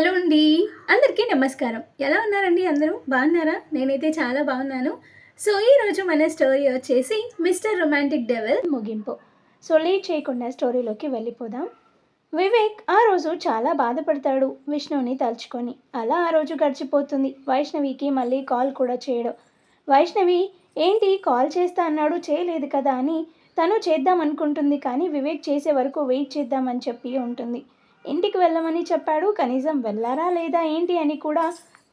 Hello అండి. అందరికీ నమస్కారం. ఎలా ఉన్నారండి అందరూ? బాగున్నారా? నేనైతే చాలా బాగున్నాను. సో, ఈరోజు మన స్టోరీ వచ్చేసి 'మిస్టర్ రొమాంటిక్ డెవిల్' ముగింపు. సో, లేట్ చేయకుండా స్టోరీలోకి వెళ్ళిపోదాం. వివేక్ ఆ రోజు చాలా బాధపడతాడు విష్ణుని తలుచుకొని. అలా ఆ రోజు గడిచిపోతుంది. వైష్ణవికి మళ్ళీ కాల్ కూడా చేయడు. వైష్ణవి ఏంటి కాల్ చేస్తా అన్నాడు చేయలేదు కదా అని తను చేద్దాం అనుకుంటుంది. కానీ వివేక్ చేసే వరకు వెయిట్ చేద్దామని చెప్పి ఉంటుంది. ఇంటికి వెళ్ళమని చెప్పాడు, కనీసం వెళ్ళారా లేదా ఏంటి అని కూడా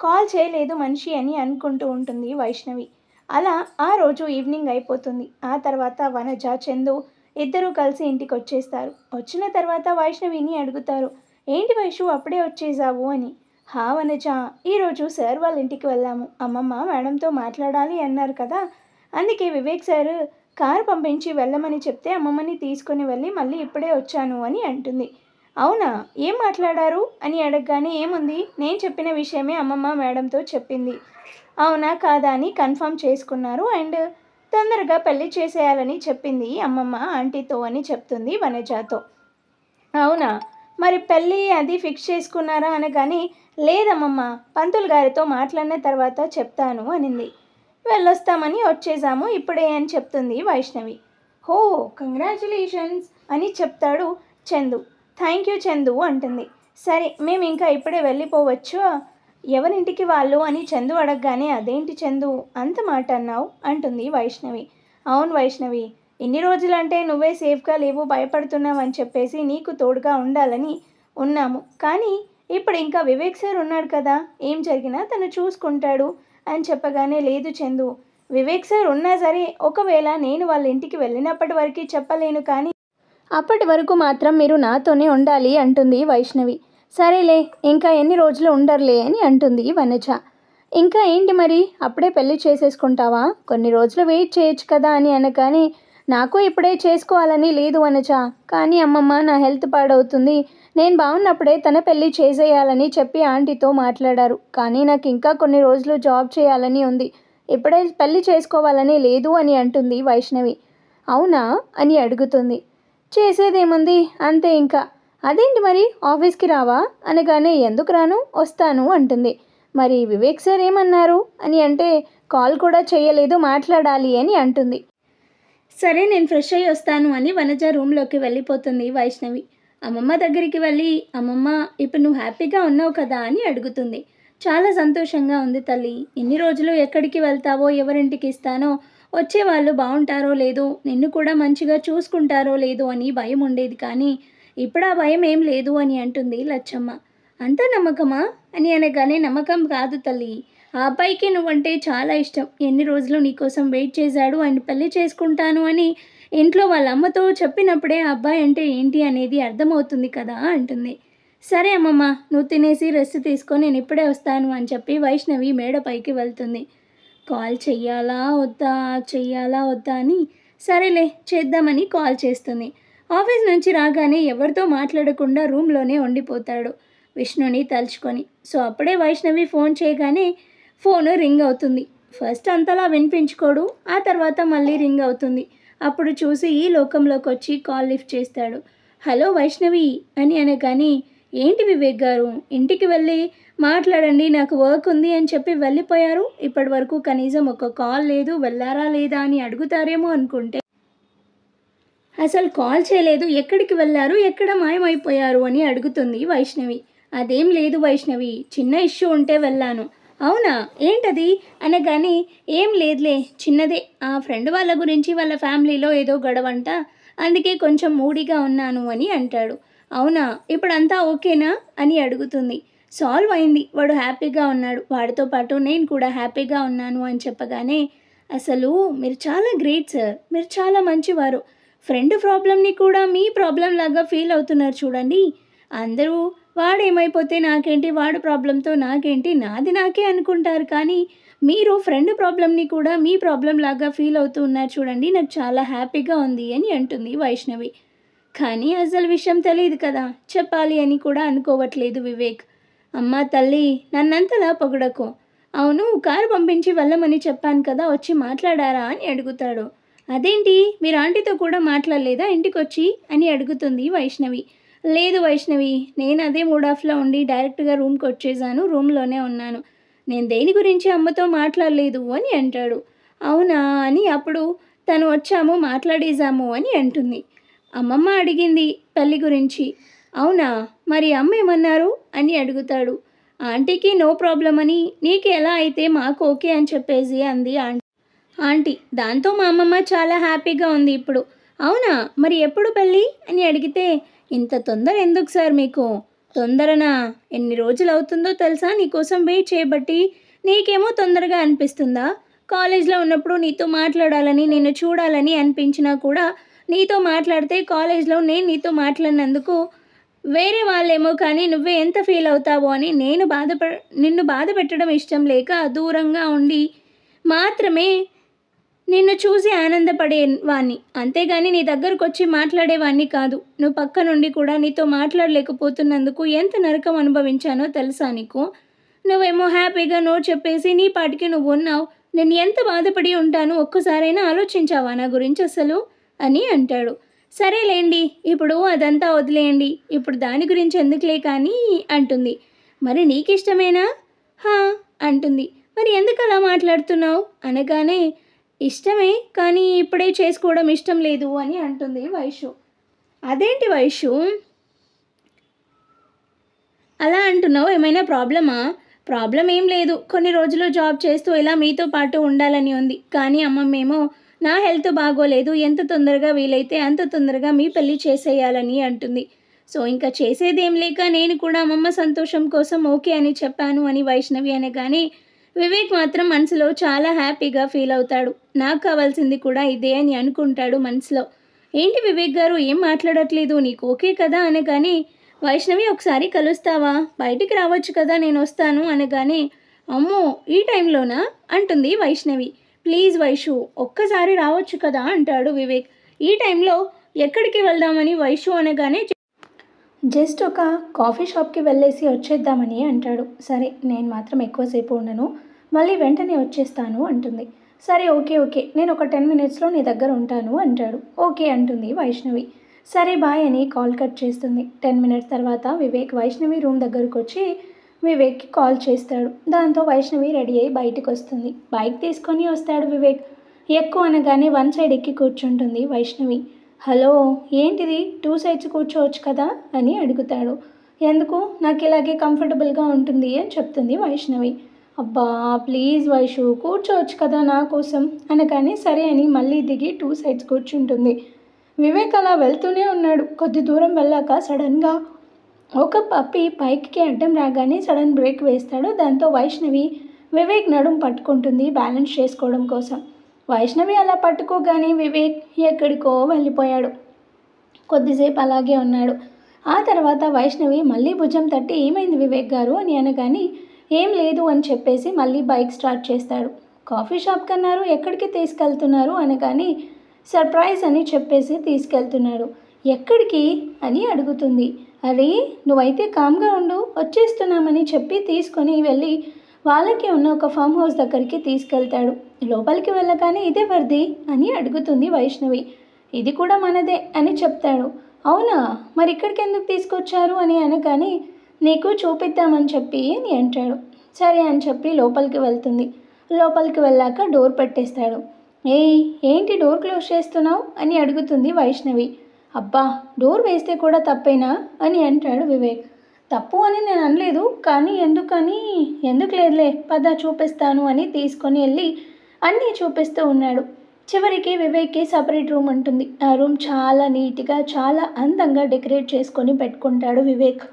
కాల్ చేయలేదు మనిషి అని అనుకుంటూ ఉంటుంది వైష్ణవి. అలా ఆ రోజు ఈవినింగ్ అయిపోతుంది. ఆ తర్వాత వనజ, చందు ఇద్దరూ కలిసి ఇంటికి వచ్చేస్తారు. వచ్చిన తర్వాత వైష్ణవిని అడుగుతారు, ఏంటి వైషు అప్పుడే వచ్చేసావు అని. హా వనజ, ఈరోజు సార్ వాళ్ళ ఇంటికి వెళ్ళాము. అమ్మమ్మ మేడంతో మాట్లాడాలి అన్నారు కదా, అందుకే వివేక్ సార్ కారు పంపించి వెళ్ళమని చెప్తే అమ్మమ్మని తీసుకొని వెళ్ళి మళ్ళీ ఇప్పుడే వచ్చాను అని అంటుంది. అవునా, ఏం మాట్లాడారు అని అడగగానే ఏముంది, నేను చెప్పిన విషయమే అమ్మమ్మ మేడంతో చెప్పింది. అవునా కాదా అని కన్ఫర్మ్ చేసుకున్నారు అండ్ తొందరగా పెళ్లి చేసేయాలని చెప్పింది అమ్మమ్మ ఆంటీతో అని చెప్తుంది వనజాతో. అవునా, మరి పెళ్ళి అది ఫిక్స్ చేసుకున్నారా అనగానే లేదమ్మమ్మ, పంతులు గారితో మాట్లాడిన తర్వాత చెప్తాను అనింది. వెళ్ళొస్తామని వచ్చేసాము ఇప్పుడే అని చెప్తుంది వైష్ణవి. హో, కంగ్రాచులేషన్స్ అని చెప్తాడు చందు. థ్యాంక్ యూ చందు అంటుంది. సరే మేము ఇంకా ఇప్పుడే వెళ్ళిపోవచ్చు, ఎవరింటికి వాళ్ళు అని చందు అడగగానే అదేంటి చందు అంత మాట అన్నావు అంటుంది వైష్ణవి. అవును వైష్ణవి, ఇన్ని రోజులంటే నువ్వే సేఫ్గా లేవు భయపడుతున్నావు అని చెప్పేసి నీకు తోడుగా ఉండాలని ఉన్నాము. కానీ ఇప్పుడు ఇంకా వివేక్ సార్ ఉన్నాడు కదా, ఏం జరిగినా తను చూసుకుంటాడు అని చెప్పగానే లేదు చందు, వివేక్ సార్ ఉన్నా సరే ఒకవేళ నేను వాళ్ళ ఇంటికి వెళ్ళినప్పటి వరకు చెప్పలేను, కానీ అప్పటి వరకు మాత్రం మీరు నాతోనే ఉండాలి అంటుంది వైష్ణవి. సరేలే, ఇంకా ఎన్ని రోజులు ఉండర్లే అని అంటుంది వనజ. ఇంకా ఏంటి మరి అప్పుడే పెళ్లి చేసేసుకుంటావా, కొన్ని రోజులు వెయిట్ చేయొచ్చు కదా అని అనగానే నాకు ఇప్పుడే చేసుకోవాలని లేదు వనజ, కానీ అమ్మమ్మ నా హెల్త్ పాడవుతుంది, నేను బాగున్నప్పుడే తన పెళ్లి చేసేయాలని చెప్పి ఆంటీతో మాట్లాడారు. కానీ నాకు ఇంకా కొన్ని రోజులు జాబ్ చేయాలని ఉంది, ఇప్పుడే పెళ్లి చేసుకోవాలని లేదు అని అంటుంది వైష్ణవి. అవునా అని అడుగుతుంది. చేసేదేముంది అంతే ఇంకా. అదేంటి మరి ఆఫీస్కి రావా అనగానే ఎందుకు రాను, వస్తాను అంటుంది. మరి వివేక్ సార్ ఏమన్నారు అని అంటే కాల్ కూడా చేయలేదు, మాట్లాడాలి అని అంటుంది. సరే నేను ఫ్రెష్ అయ్యి వస్తాను అని వనజ రూమ్లోకి వెళ్ళిపోతుంది వైష్ణవి. అమ్మమ్మ దగ్గరికి వెళ్ళి అమ్మమ్మ ఇప్పుడు నువ్వు హ్యాపీగా ఉన్నావు కదా అని అడుగుతుంది. చాలా సంతోషంగా ఉంది తల్లి, ఇన్ని రోజులు ఎక్కడికి వెళ్తావో ఎవరింటికి ఇస్తానో వచ్చేవాళ్ళు బాగుంటారో లేదో నిన్ను కూడా మంచిగా చూసుకుంటారో లేదో అని భయం ఉండేది, కానీ ఇప్పుడు ఆ భయం ఏం లేదు అని అంటుంది లచ్చమ్మ. అంత నమ్మకమా అని అనగానే నమ్మకం కాదు తల్లి, ఆ అబ్బాయికి నువ్వంటే చాలా ఇష్టం, ఎన్ని రోజులు నీకోసం వెయిట్ చేశాడు అండ్ పెళ్లి చేసుకుంటాను అని ఇంట్లో వాళ్ళ అమ్మతో చెప్పినప్పుడే ఆ అబ్బాయి అంటే ఏంటి అనేది అర్థమవుతుంది కదా అంటుంది. సరే అమ్మమ్మ, నువ్వు తినేసి రెస్ట్ తీసుకొని నేను ఇప్పుడే వస్తాను అని చెప్పి వైష్ణవి మేడపైకి వెళ్తుంది. కాల్ చెయ్యాలా వద్దా అని సరేలే చేద్దామని కాల్ చేస్తుంది. ఆఫీస్ నుంచి రాగానే ఎవరితో మాట్లాడకుండా రూమ్లోనే ఉండిపోతాడు విష్ణుని తలుచుకొని. సో అప్పుడే వైష్ణవి ఫోన్ చేయగానే ఫోన్ రింగ్ అవుతుంది. ఫస్ట్ అంతలా వినిపించుకోడు, ఆ తర్వాత మళ్ళీ రింగ్ అవుతుంది. అప్పుడు చూసి ఈ లోకంలోకి వచ్చి కాల్ లిఫ్ట్ చేస్తాడు. హలో వైష్ణవి అని అనగానే ఏంటి వివేక్ గారు, ఇంటికి వెళ్ళి మాట్లాడండి నాకు వర్క్ ఉంది అని చెప్పి వెళ్ళిపోయారు, ఇప్పటి వరకు కనీసం ఒక కాల్ లేదు, వెళ్ళారా లేదా అని అడుగుతారేమో అనుకుంటే అసలు కాల్ చేయలేదు, ఎక్కడికి వెళ్ళారు, ఎక్కడ మాయమైపోయారు అని అడుగుతుంది వైష్ణవి. అదేం లేదు వైష్ణవి, చిన్న ఇష్యూ ఉంటే వెళ్ళాను. అవునా, ఏంటది అనగానే ఏం లేదులే చిన్నదే, ఆ ఫ్రెండ్ వాళ్ళ గురించి వాళ్ళ ఫ్యామిలీలో ఏదో గొడవంట, అందుకే కొంచెం మూడీగా ఉన్నాను అని అంటాడు. అవునా, ఇప్పుడంతా ఓకేనా అని అడుగుతుంది. సాల్వ్ అయింది, వాడు హ్యాపీగా ఉన్నాడు, వాడితో పాటు నేను కూడా హ్యాపీగా ఉన్నాను అని చెప్పగానే అసలు మీరు చాలా గ్రేట్ సార్, మీరు చాలా మంచివారు, ఫ్రెండ్ ప్రాబ్లమ్ని కూడా మీ ప్రాబ్లం లాగా ఫీల్ అవుతున్నారు చూడండి. అందరూ వాడేమైపోతే నాకేంటి, వాడు ప్రాబ్లంతో నాకేంటి, నాది నాకే అనుకుంటారు, కానీ మీరు ఫ్రెండ్ ప్రాబ్లమ్ని కూడా మీ ప్రాబ్లం లాగా ఫీల్ అవుతూ ఉన్నారు చూడండి, నాకు చాలా హ్యాపీగా ఉంది అని అంటుంది వైష్ణవి. కానీ అసలు విషయం తెలియదు కదా, చెప్పాలి అని కూడా అనుకోవట్లేదు వివేక్. అమ్మా తల్లి, నన్నంతలా పొగడకు. అవును, కారు పంపించి వెళ్ళమని చెప్పాను కదా, వచ్చి మాట్లాడారా అని అడుగుతాడు. అదేంటి మీరు ఆంటీతో కూడా మాట్లాడలేదా ఇంటికి వచ్చి అని అడుగుతుంది వైష్ణవి. లేదు వైష్ణవి, నేను అదే మూడ్ ఆఫ్లో ఉండి డైరెక్ట్గా రూమ్కి వచ్చేసాను, రూమ్లోనే ఉన్నాను. నేను దేని గురించి అమ్మతో మాట్లాడలేదు అని అంటాడు. అవునా అని అప్పుడు తను వచ్చాము మాట్లాడేశాము అని అంటుంది. అమ్మమ్మ అడిగింది పెళ్ళి గురించి. అవునా, మరి అమ్మ ఏమన్నారు అని అడుగుతాడు. ఆంటీకి నో ప్రాబ్లం అని, నీకు ఎలా అయితే మాకు ఓకే అని చెప్పేసి అంది ఆంటీ. దాంతో మా అమ్మమ్మ చాలా హ్యాపీగా ఉంది ఇప్పుడు. అవునా, మరి ఎప్పుడు పెళ్ళి అని అడిగితే, ఇంత తొందర ఎందుకు సార్ మీకు? తొందరనా? ఎన్ని రోజులు అవుతుందో తెలుసా నీకోసం వెయిట్ చేయబట్టి? నీకేమో తొందరగా అనిపిస్తుందా? కాలేజ్లో ఉన్నప్పుడు నీతో మాట్లాడాలని, నిన్ను చూడాలని అనిపించినా కూడా నీతో మాట్లాడితే కాలేజ్లో నేను నీతో మాట్లాడినందుకు వేరే వాళ్ళేమో కానీ నువ్వే ఎంత ఫీల్ అవుతావో అని నిన్ను బాధ పెట్టడం ఇష్టం లేక దూరంగా ఉండి మాత్రమే నిన్ను చూసి ఆనందపడేవాణ్ణి, అంతేగాని నీ దగ్గరకు వచ్చి మాట్లాడేవాణ్ణి కాదు. నువ్వు పక్క నుండి కూడా నీతో మాట్లాడలేకపోతున్నందుకు ఎంత నరకం అనుభవించానో తెలుసా నీకు? నువ్వేమో హ్యాపీగా నో చెప్పేసి నీ పాటికి నువ్వు ఉన్నావు. నేను ఎంత బాధపడి ఉంటాను ఒక్కసారైనా ఆలోచించావా నా గురించి అసలు అని అంటాడు. సరేలేండి, ఇప్పుడు అదంతా వదిలేయండి, ఇప్పుడు దాని గురించి ఎందుకులే కానీ అంటుంది. మరి నీకు ఇష్టమేనా? హా అంటుంది. మరి ఎందుకు అలా మాట్లాడుతున్నావు అనగానే, ఇష్టమే కానీ ఇప్పుడే చేసుకోవడం ఇష్టం లేదు అని అంటుంది వైషు. అదేంటి వైషు అలా అంటున్నావు, ఏమైనా ప్రాబ్లమా? ప్రాబ్లం ఏం లేదు, కొన్ని రోజులు జాబ్ చేస్తూ ఇలా మీతో పాటు ఉండాలని ఉంది. కానీ అమ్మమ్మేమో నా హెల్త్ బాగోలేదు, ఎంత తొందరగా వీలైతే అంత తొందరగా మీ పెళ్ళి చేసేయాలని అంటుంది. సో ఇంకా చేసేదేం లేక నేను కూడా అమ్మమ్మ సంతోషం కోసం ఓకే అని చెప్పాను అని వైష్ణవి అనగానే, వివేక్ మాత్రం మనసులో చాలా హ్యాపీగా ఫీల్ అవుతాడు. నాకు కావాల్సింది కూడా ఇదే అని అనుకుంటాడు మనసులో. ఏంటి వివేక్ గారు ఏం మాట్లాడట్లేదు, నీకు ఓకే కదా అనగానే, వైష్ణవి ఒకసారి కలుస్తావా, బయటికి రావచ్చు కదా, నేను వస్తాను అనగానే, అమ్మో ఈ టైంలోనా అంటుంది వైష్ణవి. ప్లీజ్ వైషు ఒక్కసారి రావచ్చు కదా అంటాడు వివేక్. ఈ టైంలో ఎక్కడికి వెళ్దామని వైషు అనగానే, జస్ట్ ఒక కాఫీ షాప్కి వెళ్ళేసి వచ్చేద్దామని అంటాడు. సరే నేను మాత్రం ఎక్కువసేపు ఉండను, మళ్ళీ వెంటనే వచ్చేస్తాను అంటుంది. సరే ఓకే ఓకే, నేను ఒక 10 మినిట్స్లో నీ దగ్గర ఉంటాను అంటాడు. ఓకే అంటుంది వైష్ణవి. సరే బాయ్ అని కాల్ కట్ చేస్తుంది. 10 మినిట్స్ తర్వాత వివేక్ వైష్ణవి రూమ్ దగ్గరకు వచ్చి వివేక్కి కాల్ చేస్తాడు. దాంతో వైష్ణవి రెడీ అయ్యి బయటకు వస్తుంది. బైక్ తీసుకొని వస్తాడు వివేక్. ఎక్కువ అనగానే వన్ సైడ్ ఎక్కి కూర్చుంటుంది వైష్ణవి. హలో, ఏంటిది 2 సైడ్స్ కూర్చోవచ్చు కదా అని అడుగుతాడు. ఎందుకు, నాకు ఇలాగే కంఫర్టబుల్గా ఉంటుంది అని చెప్తుంది వైష్ణవి. అబ్బా ప్లీజ్ వైషు కూర్చోవచ్చు కదా నా కోసం అనగానే సరే అని మళ్ళీ దిగి 2 సైడ్స్ కూర్చుంటుంది. వివేక్ అలా వెళ్తూనే ఉన్నాడు. కొద్ది దూరం వెళ్ళాక సడన్గా ఒక పప్పి పైకి అడ్డం రాగానే సడన్ బ్రేక్ వేస్తాడు. దాంతో వైష్ణవి వివేక్ నడుం పట్టుకుంటుంది బ్యాలెన్స్ చేసుకోవడం కోసం. వైష్ణవి అలా పట్టుకోగానే వివేక్ ఎక్కడికో వెళ్ళిపోయాడు. కొద్దిసేపు అలాగే ఉన్నాడు. ఆ తర్వాత వైష్ణవి మళ్ళీ భుజం తట్టి ఏమైంది వివేక్ గారు అని అనగానే, ఏం లేదు అని చెప్పేసి మళ్ళీ బైక్ స్టార్ట్ చేస్తాడు. కాఫీ షాప్ కన్నారు, ఎక్కడికి తీసుకెళ్తున్నారు అనగానే, సర్ప్రైజ్ అని చెప్పేసి తీసుకెళ్తున్నాడు. ఎక్కడికి అని అడుగుతుంది. అరే నువ్వైతే కామ్గా ఉండు, వచ్చేస్తున్నామని చెప్పి తీసుకొని వెళ్ళి వాళ్ళకి ఉన్న ఒక ఫామ్ హౌస్ దగ్గరికి తీసుకెళ్తాడు. లోపలికి వెళ్ళగానే ఇదే వర్ది అని అడుగుతుంది వైష్ణవి. ఇది కూడా మనదే అని చెప్తాడు. అవునా, మరి ఇక్కడికి ఎందుకు తీసుకొచ్చారు అని అనగానే, నీకు చూపిద్దామని చెప్పి అని అంటాడు. సరే అని చెప్పి లోపలికి వెళ్తుంది. లోపలికి వెళ్ళాక డోర్ పెట్టేస్తాడు. ఏయ్ ఏంటి డోర్ క్లోజ్ చేస్తున్నావు అని అడుగుతుంది వైష్ణవి. అబ్బా డోర్ వేస్తే కూడా తప్పేనా అని అంటాడు వివేక్. తప్పు అని నేను అనలేదు, కానీ ఎందుకు లేదులే పద చూపిస్తాను అని తీసుకొని వెళ్ళి అన్నీ చూపిస్తూ ఉన్నాడు. చివరికి వివేక్కి సపరేట్ రూమ్ ఉంటుంది. ఆ రూమ్ చాలా నీట్గా చాలా అందంగా డెకరేట్ చేసుకొని పెట్టుకుంటాడు వివేక్.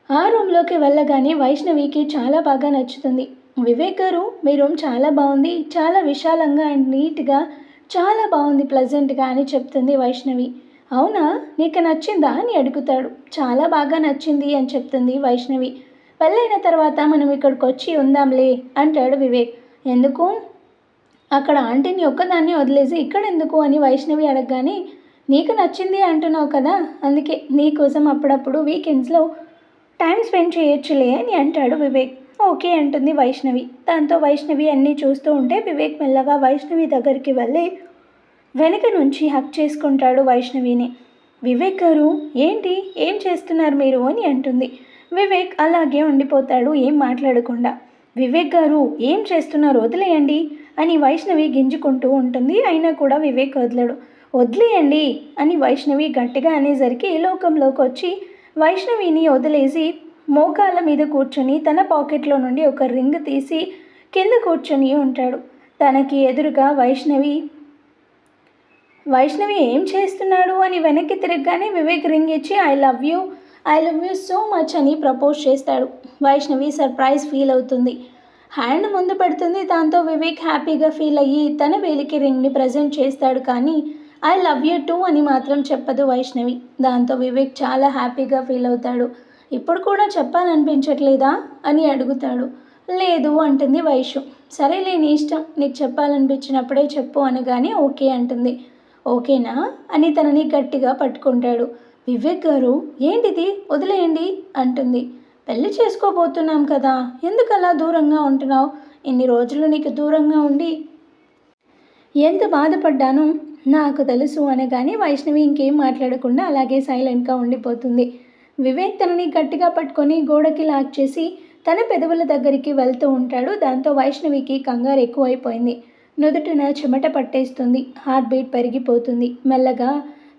ఆ రూమ్లోకి వెళ్ళగానే వైష్ణవికి చాలా బాగా నచ్చుతుంది. వివేక్ గారు మీ రూమ్ చాలా బాగుంది, చాలా విశాలంగా అండ్ నీట్గా చాలా బాగుంది ప్లెజెంట్గా అని చెప్తుంది వైష్ణవి. అవునా, నీకు నచ్చిందా అని అడుగుతాడు. చాలా బాగా నచ్చింది అని చెప్తుంది వైష్ణవి. పెళ్ళైన తర్వాత మనం ఇక్కడికి వచ్చి ఉందాంలే అంటాడు వివేక్. ఎందుకు, అక్కడ ఆంటీని ఒక్కదాన్ని వదిలేసి ఇక్కడ ఎందుకు అని వైష్ణవి అడగగానే, నీకు నచ్చింది అంటున్నావు కదా, అందుకే నీకోసం అప్పుడప్పుడు వీకెండ్స్లో టైం స్పెండ్ చేయొచ్చులే అని అంటాడు వివేక్. ఓకే అంటుంది వైష్ణవి. దాంతో వైష్ణవి అన్నీ చూస్తూ ఉంటే వివేక్ మెల్లగా వైష్ణవి దగ్గరికి వెళ్ళి వెనక నుంచి హక్ చేసుకుంటాడు వైష్ణవిని. వివేక్ గారు, ఏంటి, ఏం చేస్తున్నారు మీరు అని అంటుంది. వివేక్ అలాగే ఉండిపోతాడు ఏం మాట్లాడకుండా. వివేక్ గారు, ఏం చేస్తున్నారు, వదిలేయండి అని వైష్ణవి గింజుకుంటూ ఉంటుంది. అయినా కూడా వివేక్ వదలడు. వదిలేయండి అని వైష్ణవి గట్టిగా అనేసరికి లోకంలోకి వచ్చి వైష్ణవిని వదిలేసి మోకాళ్ళ మీద కూర్చొని తన పాకెట్లో నుండి ఒక రింగ్ తీసి కింద కూర్చొని ఉంటాడు. తనకి ఎదురుగా వైష్ణవి ఏం చేస్తున్నాడు అని వెనక్కి తిరగగానే వివేక్ రింగ్ ఇచ్చి I love you so much అని ప్రపోజ్ చేస్తాడు. వైష్ణవి సర్ప్రైజ్ ఫీల్ అవుతుంది. హ్యాండ్ ముందు పెడుతుంది. దాంతో వివేక్ హ్యాపీగా ఫీల్ అయ్యి తన వేలికి రింగ్ని ప్రజెంట్ చేస్తాడు. కానీ ఐ లవ్ యూ టూ అని మాత్రం చెప్పదు వైష్ణవి. దాంతో వివేక్ చాలా హ్యాపీగా ఫీల్ అవుతాడు. ఇప్పుడు కూడా చెప్పాలనిపించట్లేదా అని అడుగుతాడు. లేదు అంటుంది వైషు. సరేలే, నీ ఇష్టం, నీకు చెప్పాలనిపించినప్పుడే చెప్పు అనగానే ఓకే అంటుంది. ఓకేనా అని తనని గట్టిగా పట్టుకుంటాడు. వివేక్ గారు, ఏంటిది, వదిలేయండి అంటుంది. పెళ్లి చేసుకోబోతున్నాం కదా, ఎందుకు అలా దూరంగా ఉంటున్నావు? ఇన్ని రోజులు నీకు దూరంగా ఉండి ఎంత బాధపడ్డాను నాకు తెలుసు అనగానే వైష్ణవి ఇంకేం మాట్లాడకుండా అలాగే సైలెంట్గా ఉండిపోతుంది. వివేక్ తనని గట్టిగా పట్టుకొని గోడకి లాక్ చేసి తన పెదవుల దగ్గరికి వెళ్తూ ఉంటాడు. దాంతో వైష్ణవికి కంగారు ఎక్కువైపోయింది. నుదుటిన చెమట పట్టేస్తుంది. హార్ట్ బీట్ పెరిగిపోతుంది. మెల్లగా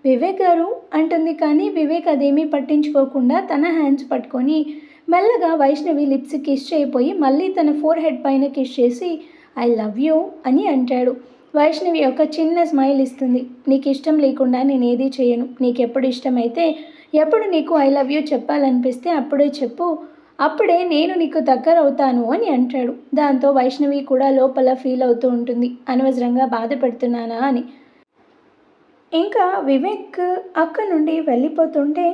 వివేక్ గారు అంటుంది. కానీ వివేక్ అదేమీ పట్టించుకోకుండా తన హ్యాండ్స్ పట్టుకొని మెల్లగా వైష్ణవి లిప్స్ కిస్ చేయపోయి మళ్ళీ తన ఫోర్ హెడ్ పైన కిస్ చేసి ఐ లవ్ యూ అని అంటాడు. వైష్ణవి ఒక చిన్న స్మైల్ ఇస్తుంది. నీకు ఇష్టం లేకుండా నేనేది చేయను. నీకు ఎప్పుడు ఇష్టమైతే, ఎప్పుడు నీకు ఐ లవ్ యూ చెప్పాలనిపిస్తే అప్పుడే చెప్పు, అప్పుడే నేను నీకు దగ్గర అవుతాను అని అంటాడు. దాంతో వైష్ణవి కూడా లోపల ఫీల్ అవుతూ ఉంటుంది, అనవసరంగా బాధ పెడుతున్నానా అని. ఇంకా వివేక్ అక్కడి నుండి వెళ్ళిపోతుంటే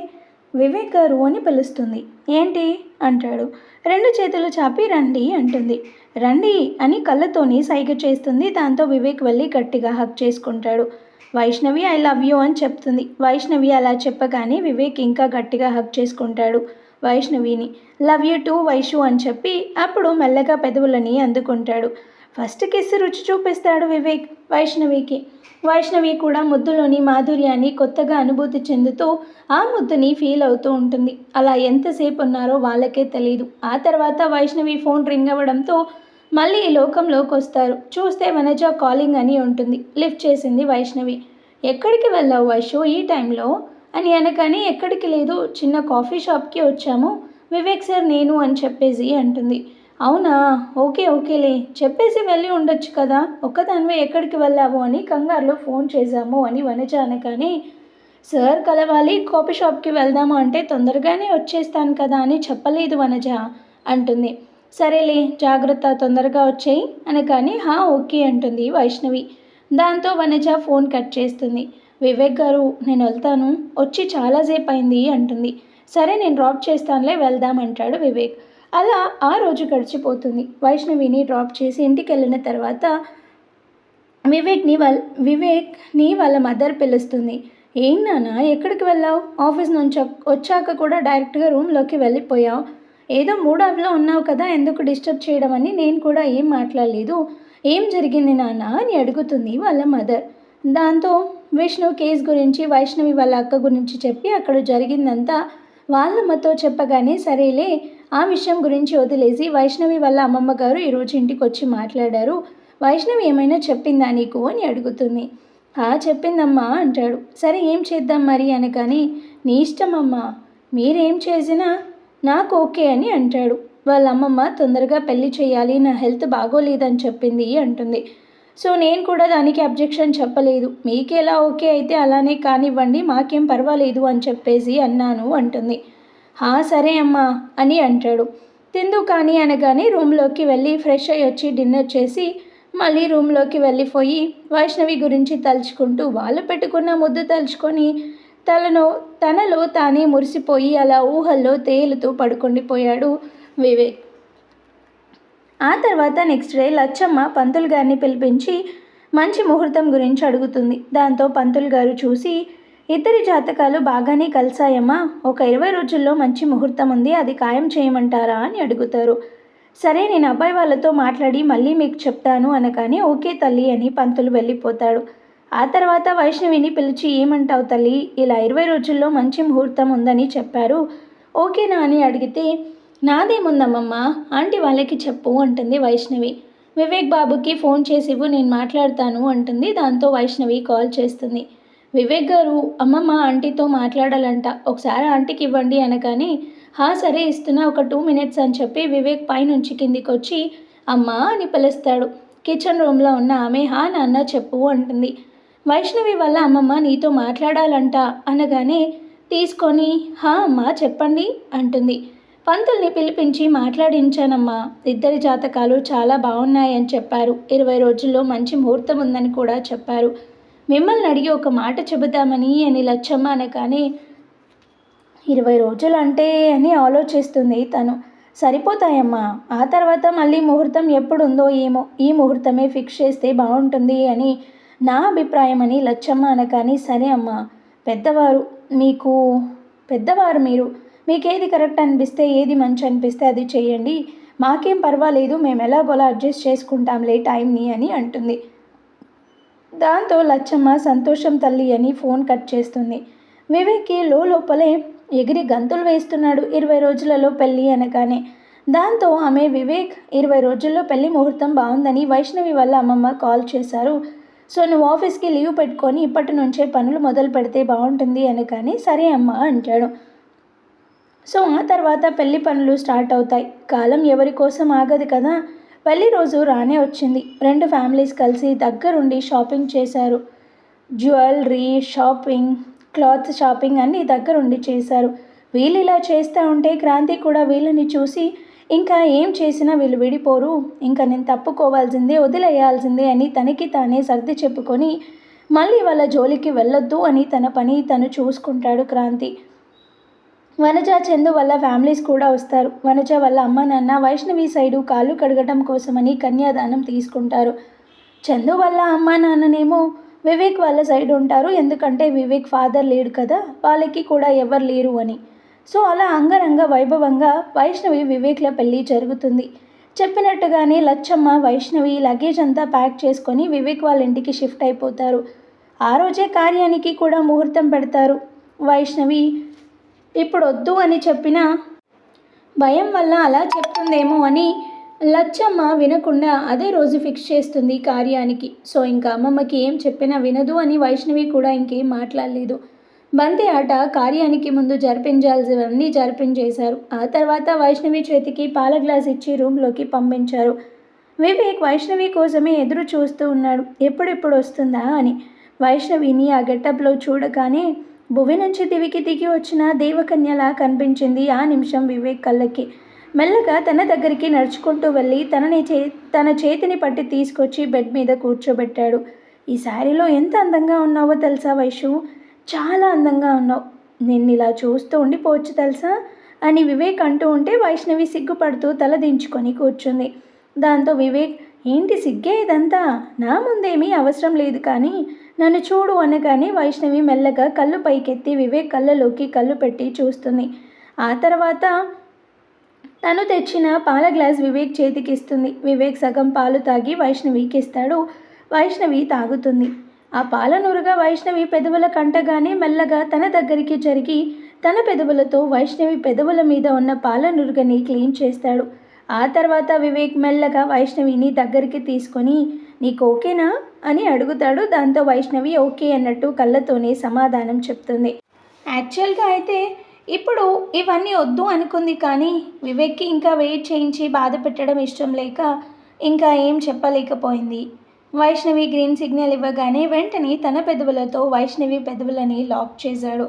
వివేక్ గారు అని పిలుస్తుంది. ఏంటి అంటాడు. రెండు చేతులు చాపి రండి అంటుంది. రండి అని కళ్ళతోని సైగ చేస్తుంది. దాంతో వివేక్ వెళ్ళి గట్టిగా హక్ చేసుకుంటాడు. వైష్ణవి ఐ లవ్ యూ అని చెప్తుంది. వైష్ణవి అలా చెప్పగానే వివేక్ ఇంకా గట్టిగా హక్ చేసుకుంటాడు వైష్ణవిని. లవ్ యూ టూ వైషు అని చెప్పి అప్పుడు మెల్లగా పెదవులని అందుకుంటాడు. ఫస్ట్ కిస్ రుచి చూపిస్తాడు వివేక్ వైష్ణవికి. వైష్ణవి కూడా ముద్దులోని మాధుర్యాన్ని కొత్తగా అనుభూతి చెందుతూ ఆ ముద్దుని ఫీల్ అవుతూ ఉంటుంది. అలా ఎంతసేపు ఉన్నారో వాళ్ళకే తెలియదు. ఆ తర్వాత వైష్ణవి ఫోన్ రింగ్ అవ్వడంతో మళ్ళీ ఈ లోకంలోకి వస్తారు. చూస్తే వనజ కాలింగ్ అని ఉంటుంది. లిఫ్ట్ చేసింది వైష్ణవి. ఎక్కడికి వెళ్ళావు వైషు ఈ టైంలో అని అనగానే ఎక్కడికి లేదు, చిన్న కాఫీ షాప్కి వచ్చాము, వివేక్ సార్ నేను అని చెప్పేసి అంటుంది. అవునా, ఓకేలే, చెప్పేసి వెళ్ళి ఉండొచ్చు కదా, ఒక్కదానివే ఎక్కడికి వెళ్ళావు అని కంగారులో ఫోన్ చేశాము అని వనజ అనగానే సార్ కలవాలి, కాఫీ షాప్కి వెళ్దాము అంటే తొందరగానే వచ్చేస్తాను కదా అని చెప్పలేదు వనజ అంటుంది. సరేలే, జాగ్రత్త, తొందరగా వచ్చేయి అనగానే ఓకే అంటుంది వైష్ణవి. దాంతో వనజ ఫోన్ కట్ చేస్తుంది. వివేక్ గారు, నేను వెళ్తాను, వచ్చి చాలాసేపు అయింది అంటుంది. సరే, నేను డ్రాప్ చేస్తానులే, వెళ్దామంటాడు వివేక్. అలా ఆ రోజు గడిచిపోతుంది. వైష్ణవిని డ్రాప్ చేసి ఇంటికి వెళ్ళిన తర్వాత వివేక్ని వాళ్ళ మదర్ పిలుస్తుంది. ఏం నాన్న, ఎక్కడికి వెళ్ళావు? ఆఫీస్ నుంచి వచ్చాక కూడా డైరెక్ట్గా రూమ్లోకి వెళ్ళిపోయావు. ఏదో మూడావిలో ఉన్నావు కదా, ఎందుకు డిస్టర్బ్ చేయడం అని నేను కూడా ఏం మాట్లాడలేదు. ఏం జరిగింది నాన్న అని అడుగుతుంది వాళ్ళ మదర్. దాంతో విష్ణు కేస్ గురించి వైష్ణవి వాళ్ళ అక్క గురించి చెప్పి అక్కడ జరిగిందంతా వాళ్ళమ్మతో చెప్పగానే సరేలే, ఆ విషయం గురించి వదిలేసి వైష్ణవి వాళ్ళ అమ్మమ్మ గారు ఈరోజు ఇంటికి వచ్చి మాట్లాడారు, వైష్ణవి ఏమైనా చెప్పిందా నీకు అని అడుగుతుంది. చెప్పిందమ్మా అంటాడు. సరే, ఏం చేద్దాం మరి అనగానే నీ ఇష్టమమ్మా, మీరేం చేసినా నాకు ఓకే అని అంటాడు. వాళ్ళ అమ్మమ్మ తొందరగా పెళ్లి చేయాలి, నా హెల్త్ బాగోలేదని చెప్పింది అంటుంది. సో నేను కూడా దానికి అబ్జెక్షన్ చెప్పలేదు, మీకు ఎలా ఓకే అయితే అలానే కానివ్వండి, మాకేం పర్వాలేదు అని చెప్పేసి అన్నాను అంటుంది. సరే అమ్మా అని అంటాడు. తిందు కానీ అనగానే రూమ్లోకి వెళ్ళి ఫ్రెష్ అయ్యి వచ్చి డిన్నర్ చేసి మళ్ళీ రూమ్లోకి వెళ్ళిపోయి వైష్ణవి గురించి తలుచుకుంటూ వాళ్ళు పెట్టుకున్న ముద్దు తలుచుకొని తనలో తానే మురిసిపోయి అలా ఊహల్లో తేలుతూ పడుకుండిపోయాడు వివేక్. ఆ తర్వాత నెక్స్ట్ డే లచ్చమ్మ పంతులు గారిని పిలిపించి మంచి ముహూర్తం గురించి అడుగుతుంది. దాంతో పంతులు గారు చూసి ఇద్దరి జాతకాలు బాగానే కలిసాయమ్మా, ఒక 20 రోజుల్లో మంచి ముహూర్తం ఉంది, అది ఖాయం చేయమంటారా అని అడుగుతారు. సరే, నేను అబ్బాయి వాళ్ళతో మాట్లాడి మళ్ళీ మీకు చెప్తాను అనగానే ఓకే తల్లి అని పంతులు వెళ్ళిపోతాడు. ఆ తర్వాత వైష్ణవిని పిలిచి ఏమంటావు తల్లి, ఇలా 20 రోజుల్లో మంచి ముహూర్తం ఉందని చెప్పారు, ఓకేనా అని అడిగితే నాదేముందమ్మమ్మ, ఆంటీ వాళ్ళకి చెప్పు అంటుంది వైష్ణవి. వివేక్ బాబుకి ఫోన్ చేసివ్వు, నేను మాట్లాడతాను అంటుంది. దాంతో వైష్ణవి కాల్ చేస్తుంది. వివేక్ గారు, అమ్మమ్మ ఆంటీతో మాట్లాడాలంట, ఒకసారి ఆంటీకి ఇవ్వండి అనగానే సరే ఇస్తున్నా, ఒక 2 మినిట్స్ అని చెప్పి వివేక్ పైనుంచి కిందికి వచ్చి అమ్మా అని పిలుస్తాడు. కిచెన్ రూమ్లో ఉన్న ఆమె నాన్న చెప్పు అంటుంది. వైష్ణవి వల్ల అమ్మమ్మ నీతో మాట్లాడాలంట అనగానే తీసుకొని అమ్మా చెప్పండి అంటుంది. పంతుల్ని పిలిపించి మాట్లాడించానమ్మా, ఇద్దరి జాతకాలు చాలా బాగున్నాయని చెప్పారు, 20 రోజుల్లో మంచి ముహూర్తం ఉందని కూడా చెప్పారు, మిమ్మల్ని అడిగి ఒక మాట చెబుతామని అని లచ్చమ్మ అనగానే 20 రోజులు అంటే అని ఆలోచిస్తుంది తను. సరిపోతాయమ్మా, ఆ తర్వాత మళ్ళీ ముహూర్తం ఎప్పుడుందో ఏమో, ఈ ముహూర్తమే ఫిక్స్ చేస్తే బాగుంటుంది అని నా అభిప్రాయం అని లచ్చమ్మ అనగానే సరే అమ్మా, పెద్దవారు మీరు, మీకేది కరెక్ట్ అనిపిస్తే, ఏది మంచి అనిపిస్తే అది చేయండి, మాకేం పర్వాలేదు, మేము ఎలాగోలా అడ్జస్ట్ చేసుకుంటాంలే టైంని అని అంటుంది. దాంతో లచ్చమ్మ సంతోషం తల్లి అని ఫోన్ కట్ చేస్తుంది. వివేక్కి లోపలే ఎగిరి గంతులు వేస్తున్నాడు 20 రోజులలో పెళ్ళి అనగానే. దాంతో ఆమె వివేక్ 20 రోజుల్లో పెళ్లి ముహూర్తం బాగుందని వైష్ణవి వల్ల అమ్మమ్మ కాల్ చేశారు, సో నువ్వు ఆఫీస్కి లీవ్ పెట్టుకొని ఇప్పటి నుంచే పనులు మొదలు పెడితే బాగుంటుంది అనగానే సరే అమ్మ అంటాడు. సో ఆ తర్వాత పెళ్లి పనులు స్టార్ట్ అవుతాయి. కాలం ఎవరి కోసం ఆగదు కదా. పెళ్లి రోజు రానే వచ్చింది. 2 ఫ్యామిలీస్ కలిసి దగ్గరుండి షాపింగ్ చేశారు. జ్యువెలరీ షాపింగ్, క్లాత్ షాపింగ్ అన్నీ దగ్గరుండి చేశారు. వీళ్ళు ఇలా చేస్తూ ఉంటే క్రాంతి కూడా వీళ్ళని చూసి ఇంకా ఏం చేసినా వీళ్ళు విడిపోరు, ఇంకా నేను తప్పుకోవాల్సిందే, వదిలేయాల్సిందే అని తనకి తానే సర్ది చెప్పుకొని మళ్ళీ వాళ్ళ జోలికి వెళ్ళొద్దు అని తన పని తను చూసుకుంటాడు క్రాంతి. వనజ, చందు వల్ల ఫ్యామిలీస్ కూడా వస్తారు. వనజ వల్ల అమ్మ నాన్న వైష్ణవి సైడు కాళ్ళు కడగటం కోసమని కన్యాదానం తీసుకుంటారు. చందు వల్ల అమ్మ నాన్ననేమో వివేక్ వాళ్ళ సైడ్ ఉంటారు, ఎందుకంటే వివేక్ ఫాదర్ లేడు కదా, వాళ్ళకి కూడా ఎవరు లేరు అని. సో అలా అంగరంగ వైభవంగా వైష్ణవి వివేక్ల పెళ్ళి జరుగుతుంది. చెప్పినట్టుగానే లచ్చమ్మ వైష్ణవి లగేజ్ అంతా ప్యాక్ చేసుకొని వివేక్ వాళ్ళ ఇంటికి షిఫ్ట్ అయిపోతారు. ఆ రోజే కార్యానికి కూడా ముహూర్తం పెడతారు. వైష్ణవి ఇప్పుడు వద్దు అని చెప్పినా భయం వల్ల అలా చెప్తుందేమో అని లచ్చమ్మ వినకుండా అదే రోజు ఫిక్స్ చేస్తుంది కార్యానికి. సో ఇంకా అమ్మమ్మకి ఏం చెప్పినా వినదు అని వైష్ణవి కూడా ఇంకేం మాట్లాడలేదు. బంతి ఆట కార్యానికి ముందు జరిపించాల్సినవన్నీ జరిపించేశారు. ఆ తర్వాత వైష్ణవి చేతికి పాల గ్లాస్ ఇచ్చి రూమ్లోకి పంపించారు. వివేక్ వైష్ణవి కోసమే ఎదురు చూస్తూ ఉన్నాడు, ఎప్పుడెప్పుడు వస్తుందా అని. వైష్ణవిని ఆ గెటప్లో చూడగానే భువి నుంచి దిగి వచ్చిన దేవకన్యలా కనిపించింది ఆ నిమిషం వివేక్ కళ్ళకి. మెల్లగా తన దగ్గరికి నడుచుకుంటూ వెళ్ళి తన చేతిని పట్టి తీసుకొచ్చి బెడ్ మీద కూర్చోబెట్టాడు. ఈ శారీలో ఎంత అందంగా ఉన్నావో తెలుసా వైషు, చాలా అందంగా ఉన్నావు, నిన్ను ఇలా చూస్తూ ఉండిపోవచ్చు తెలుసా అని వివేక్ అంటూ ఉంటే వైష్ణవి సిగ్గుపడుతూ తల దించుకొని కూర్చుంది. దాంతో వివేక్, ఏంటి సిగ్గే ఇదంతా, నా ముందేమీ అవసరం లేదు కానీ నన్ను చూడు అనగానే వైష్ణవి మెల్లగా కళ్ళు పైకెత్తి వివేక్ కళ్ళలోకి కళ్ళు పెట్టి చూస్తుంది. ఆ తర్వాత తను తెచ్చిన పాల గ్లాస్ వివేక్ చేతికి ఇస్తుంది. వివేక్ సగం పాలు తాగి వైష్ణవికి ఇస్తాడు. వైష్ణవి తాగుతుంది. ఆ పాల నురుగా వైష్ణవి పెదవుల కంటగానే మెల్లగా తన దగ్గరికి జరిగి తన పెదవులతో వైష్ణవి పెదవుల మీద ఉన్న పాల నురుగని క్లీన్ చేస్తాడు. ఆ తర్వాత వివేక్ మెల్లగా వైష్ణవిని దగ్గరికి తీసుకొని నీకు ఓకేనా అని అడుగుతాడు. దాంతో వైష్ణవి ఓకే అన్నట్టు కళ్ళతోనే సమాధానం చెప్తుంది. యాక్చువల్గా అయితే ఇప్పుడు ఇవన్నీ వద్దు అనుకుంది, కానీ వివేక్కి ఇంకా వెయిట్ చేయించి బాధ పెట్టడం ఇష్టం లేక ఇంకా ఏం చెప్పలేకపోయింది. వైష్ణవి గ్రీన్ సిగ్నల్ ఇవ్వగానే వెంటనే తన పెదవులతో వైష్ణవి పెదవులని లాక్ చేశాడు.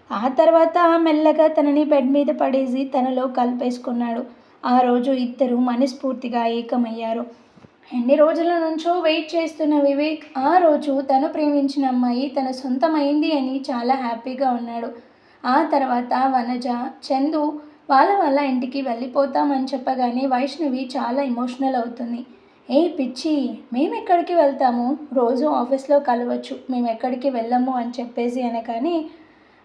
ఆ తర్వాత మెల్లగా తనని బెడ్ మీద పడేసి తనలో కలిపేసుకున్నాడు. ఆ రోజు ఇద్దరు మనస్ఫూర్తిగా ఏకమయ్యారు. ఎన్ని రోజుల నుంచో వెయిట్ చేస్తున్న వివేక్ ఆ రోజు తను ప్రేమించిన అమ్మాయి తన సొంతమైంది అని చాలా హ్యాపీగా ఉన్నాడు. ఆ తర్వాత వనజ, చందు వాళ్ళ ఇంటికి వెళ్ళిపోతామని చెప్పగానే వైష్ణవి చాలా ఎమోషనల్ అవుతుంది. ఏ పిచ్చి, మేము ఎక్కడికి వెళ్తాము, రోజు ఆఫీస్లో కలవచ్చు, మేము ఎక్కడికి వెళ్ళము అని చెప్పేసి అనగానే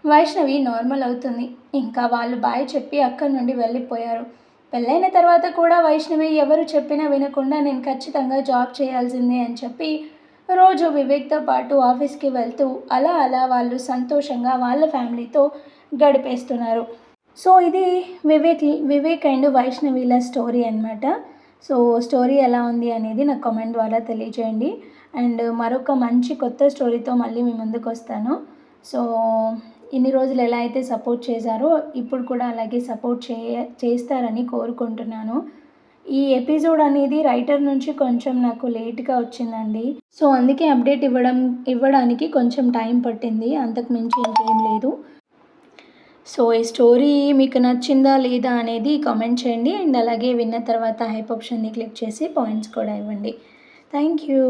వైష్ణవి నార్మల్ అవుతుంది. ఇంకా వాళ్ళు బాయ్ చెప్పి అక్కడి నుండి వెళ్ళిపోయారు. పెళ్ళైన తర్వాత కూడా వైష్ణవి ఎవరు చెప్పినా వినకుండా నేను ఖచ్చితంగా జాబ్ చేయాల్సిందే అని చెప్పి రోజు వివేక్తో పాటు ఆఫీస్కి వెళ్తూ అలా అలా వాళ్ళు సంతోషంగా వాళ్ళ ఫ్యామిలీతో గడిపేస్తున్నారు. సో ఇది వివేక్ అండ్ వైష్ణవిల స్టోరీ అనమాట. సో స్టోరీ ఎలా ఉంది అనేది నాకు కామెంట్ ద్వారా తెలియజేయండి. అండ్ మరొక మంచి కొత్త స్టోరీతో మళ్ళీ మీ ముందుకు వస్తాను. సో ఇన్ని రోజులు ఎలా అయితే సపోర్ట్ చేశారో ఇప్పుడు కూడా అలాగే సపోర్ట్ చేస్తారని కోరుకుంటున్నాను. ఈ ఎపిసోడ్ అనేది రైటర్ నుంచి కొంచెం నాకు లేట్గా వచ్చిందండి. సో అందుకే అప్డేట్ ఇవ్వడానికి కొంచెం టైం పట్టింది, అంతకు మించి ఇంకేం లేదు. సో ఈ స్టోరీ మీకు నచ్చిందా లేదా అనేది కామెంట్ చేయండి. అండ్ అలాగే విన్న తర్వాత హైప్ ఆప్షన్ని క్లిక్ చేసి పాయింట్స్ కూడా ఇవ్వండి. Thank you.